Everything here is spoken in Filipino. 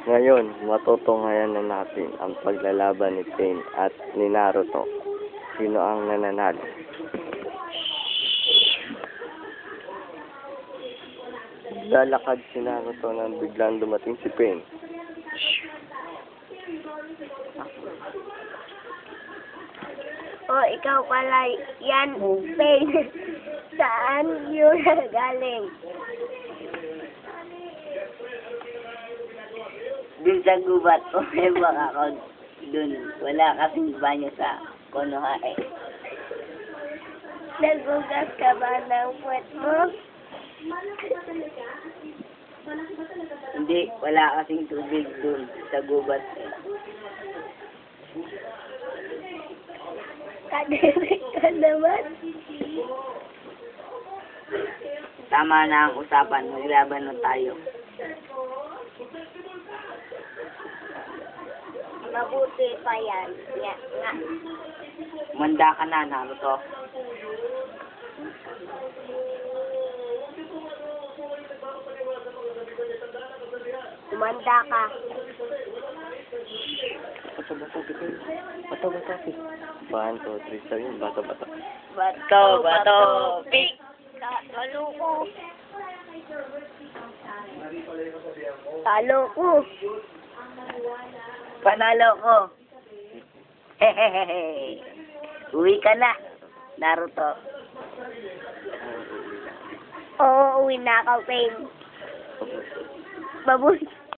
Ngayon, matutunghayan na natin ang paglalaban ni Pain at ni Naruto. Sino ang nananalo? Lalakad si Naruto nang biglang dumating si Pain. Oh, ikaw pala yan, Pain. Saan yun galing? Dun sa gubat, umibak ako dun. Wala kasing banyo sa Konoha eh. Nagugas ka ba ng puwet mo? Hindi, wala kasing tubig dun sa gubat eh. Kadirik ka naman. Tama na ang usapan, maglaban na tayo. Mabuti pa yan. Nga, nga. Manda ka na, Naruto. Tumanda ka. Bato-bato, Pain. Bato-bato, Pain. 1, 2, 3, sabi mo, bato-bato. Bato, pig! Talo ko. Talo ko. Panalo ko. Hehehe. Uwi ka na, Naruto. Oo, uwi na ako, Pain. Mabuti